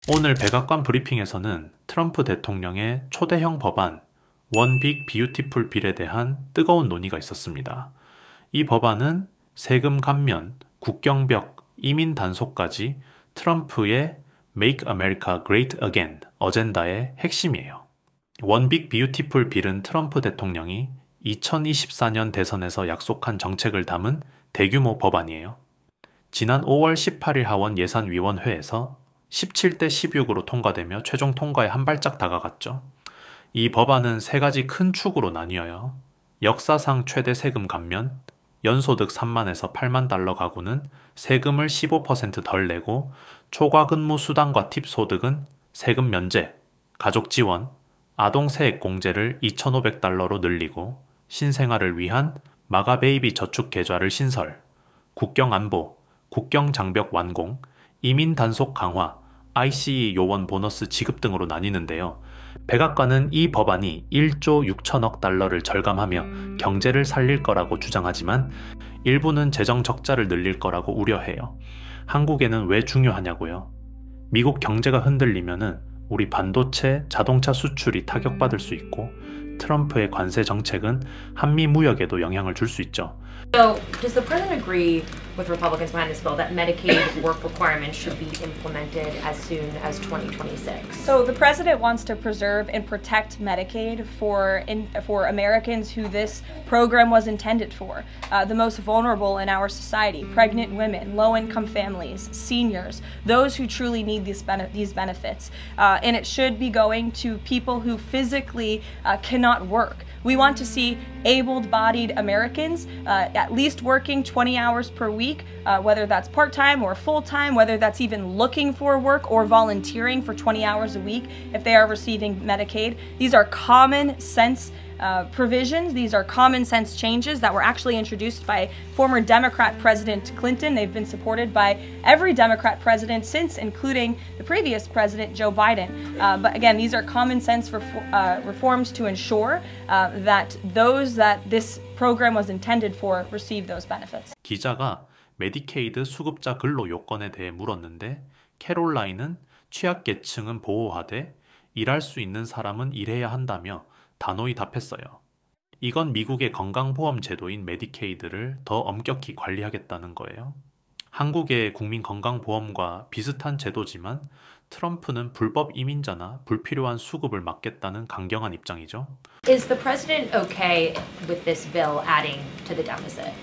오늘 백악관 브리핑에서는 트럼프 대통령의 초대형 법안 원 빅 비유티풀 빌에 대한 뜨거운 논의가 있었습니다. 이 법안은 세금 감면, 국경벽, 이민 단속까지 트럼프의 Make America Great Again 어젠다의 핵심이에요. 원 빅 비유티풀 빌은 트럼프 대통령이 2024년 대선에서 약속한 정책을 담은 대규모 법안이에요. 지난 5월 18일 하원 예산위원회에서 17대 16으로 통과되며 최종 통과에 한 발짝 다가갔죠. 이 법안은 세 가지 큰 축으로 나뉘어요. 역사상 최대 세금 감면, 연소득 3만에서 8만 달러 가구는 세금을 15%덜 내고 초과 근무 수당과 팁 소득은 세금 면제, 가족 지원, 아동 세액 공제를 2,500달러로 늘리고 신생아를 위한 마가 베이비 저축 계좌를 신설, 국경 안보, 국경 장벽 완공, 이민 단속 강화, ICE 요원 보너스 지급 등으로 나뉘는데요. 백악관은 이 법안이 1조 6천억 달러를 절감하며 경제를 살릴 거라고 주장하지만 일부는 재정 적자를 늘릴 거라고 우려해요. 한국에는 왜 중요하냐고요? 미국 경제가 흔들리면은 우리 반도체, 자동차 수출이 타격받을 수 있고 트럼프의 관세 정책은 한미 무역에도 영향을 줄 수 있죠. So, does the president agree with Republicans behind this bill that Medicaid work requirements should be implemented as soon as 2026? So the president wants to preserve and protect Medicaid for Americans who this program was intended for, the most vulnerable in our society, pregnant women, low-income families, seniors, those who truly need these benefits. And it should be going to people who physically cannot work. We want to see able-bodied Americans at least working 20 hours per week, whether that's part-time or full-time, whether that's even looking for work or volunteering for 20 hours a week if they are receiving Medicaid. These are common sense provisions. These are common sense changes that were actually introduced by former Democrat President Clinton. They've been supported by every Democrat president since, including the previous president, Joe Biden. But again, these are common sense reforms to ensure that those that this program was intended for receive those benefits. 기자가 메디케이드 수급자 근로 요건에 대해 물었는데 캐롤라인은 취약계층은 보호하되 일할 수 있는 사람은 일해야 한다며 단호히 답했어요. 이건 미국의 건강보험 제도인 메디케이드를 더 엄격히 관리하겠다는 거예요. 한국의 국민건강보험과 비슷한 제도지만 트럼프는 불법 이민자나 불필요한 수급을 막겠다는 강경한 입장이죠. Is the president okay with this bill adding to the deficit?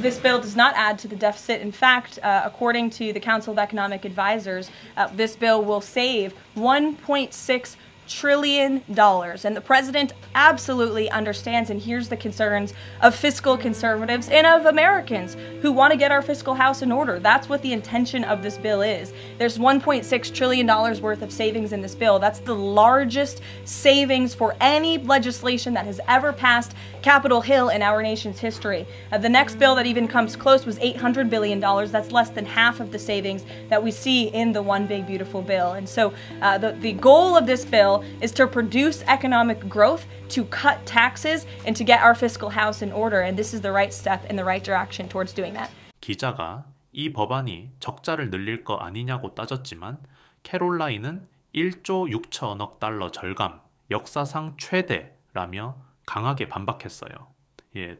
This bill does not add to the deficit. In fact, according to the Council of Economic Advisors, this bill will save $1.6 trillion. And the president absolutely understands and hears the concerns of fiscal conservatives and of Americans who want to get our fiscal house in order. That's what the intention of this bill is. There's $1.6 trillion worth of savings in this bill. That's the largest savings for any legislation that has ever passed Capitol Hill in our nation's history. The next bill that even comes close was $800 billion. That's less than half of the savings that we see in the One Big Beautiful Bill. And so the goal of this bill is to produce economic growth, to cut taxes, and to get our fiscal house in order. And this is the right step in the right direction towards doing that. 기자가 이 법안이 적자를 늘릴 거 아니냐고 따졌지만 캐롤라인은 1조 6천억 달러 절감, 역사상 최대라며 강하게 반박했어요.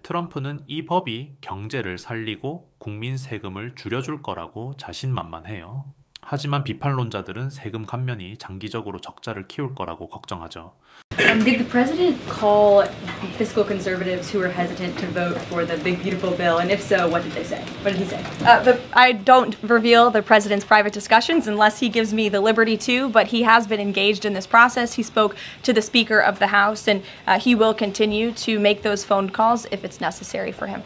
트럼프는 이 법이 경제를 살리고 국민 세금을 줄여줄 거라고 자신만만해요. 하지만 비판론자들은 세금 감면이 장기적으로 적자를 키울 거라고 걱정하죠. Did the president call fiscal conservatives who were hesitant to vote for the Big Beautiful Bill? And if so, what did they say? What did he say? I don't reveal the president's private discussions unless he gives me the liberty to, but he has been engaged in this process. He spoke to the Speaker of the House, and he will continue to make those phone calls if it's necessary for him.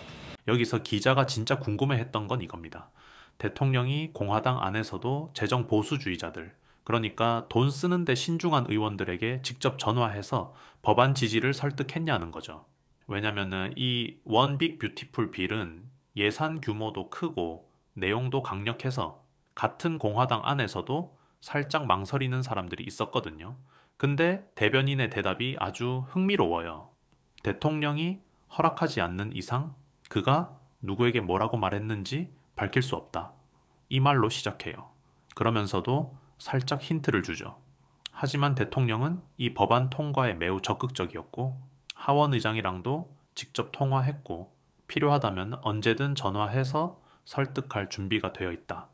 여기서 기자가 진짜 궁금해했던 건 이겁니다. 대통령이 공화당 안에서도 재정 보수주의자들, 그러니까 돈 쓰는데 신중한 의원들에게 직접 전화해서 법안 지지를 설득했냐는 거죠. 왜냐면은 이 원 빅 뷰티풀 빌은 예산 규모도 크고 내용도 강력해서 같은 공화당 안에서도 살짝 망설이는 사람들이 있었거든요. 근데 대변인의 대답이 아주 흥미로워요. 대통령이 허락하지 않는 이상 그가 누구에게 뭐라고 말했는지 밝힐 수 없다. 이 말로 시작해요. 그러면서도 살짝 힌트를 주죠. 하지만 대통령은 이 법안 통과에 매우 적극적이었고 하원 의장이랑도 직접 통화했고 필요하다면 언제든 전화해서 설득할 준비가 되어 있다.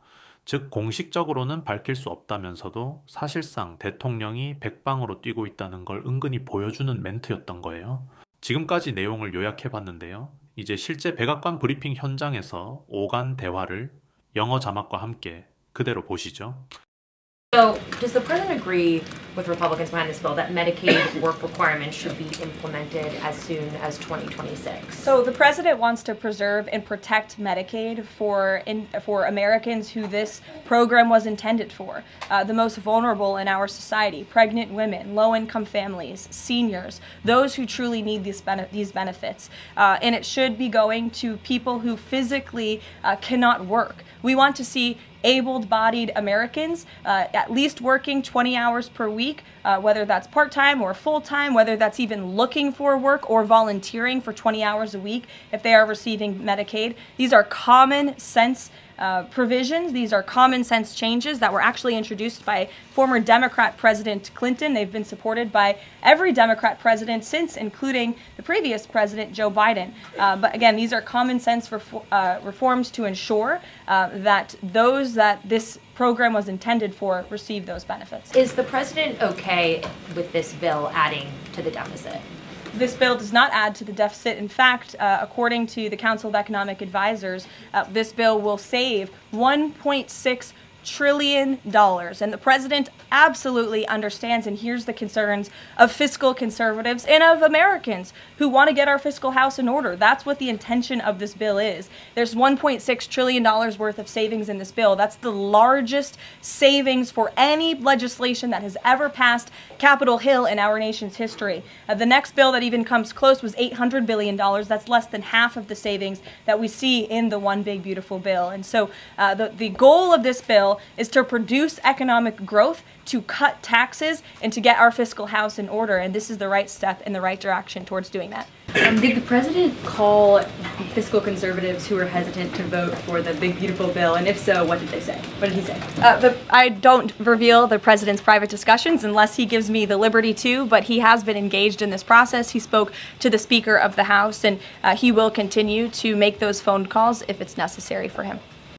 즉 공식적으로는 밝힐 수 없다면서도 사실상 대통령이 백방으로 뛰고 있다는 걸 은근히 보여주는 멘트였던 거예요. 지금까지 내용을 요약해봤는데요. 이제 실제 백악관 브리핑 현장에서 오간 대화를 영어 자막과 함께 그대로 보시죠. So, does the president agree with Republicans behind this bill that Medicaid work requirements should be implemented as soon as 2026? So the president wants to preserve and protect Medicaid for Americans who this program was intended for, the most vulnerable in our society: pregnant women, low-income families, seniors, those who truly need these benefits. And it should be going to people who physically cannot work. We want to see able-bodied Americans at least working 20 hours per week, whether that's part-time or full-time, whether that's even looking for work or volunteering for 20 hours a week if they are receiving Medicaid. These are common sense provisions. These are common sense changes that were actually introduced by former Democrat President Clinton. They've been supported by every Democrat president since, including the previous president, Joe Biden. But again, these are common sense reforms to ensure that those that this program was intended for receive those benefits. Is the president okay with this bill adding to the deficit? This bill does not add to the deficit. In fact, according to the Council of Economic Advisors, this bill will save $1.6 trillion. And the president absolutely understands and hears the concerns of fiscal conservatives and of Americans who want to get our fiscal house in order. That's what the intention of this bill is. There's $1.6 trillion worth of savings in this bill. That's the largest savings for any legislation that has ever passed Capitol Hill in our nation's history. The next bill that even comes close was $800 billion. That's less than half of the savings that we see in the One Big Beautiful Bill. And so the goal of this bill is to produce economic growth, to cut taxes, and to get our fiscal house in order. And this is the right step in the right direction towards doing that. Did the president call fiscal conservatives who were hesitant to vote for the Big Beautiful Bill? And if so, what did they say? What did he say? I don't reveal the president's private discussions unless he gives me the liberty to, but he has been engaged in this process. He spoke to the Speaker of the House, and he will continue to make those phone calls if it's necessary for him.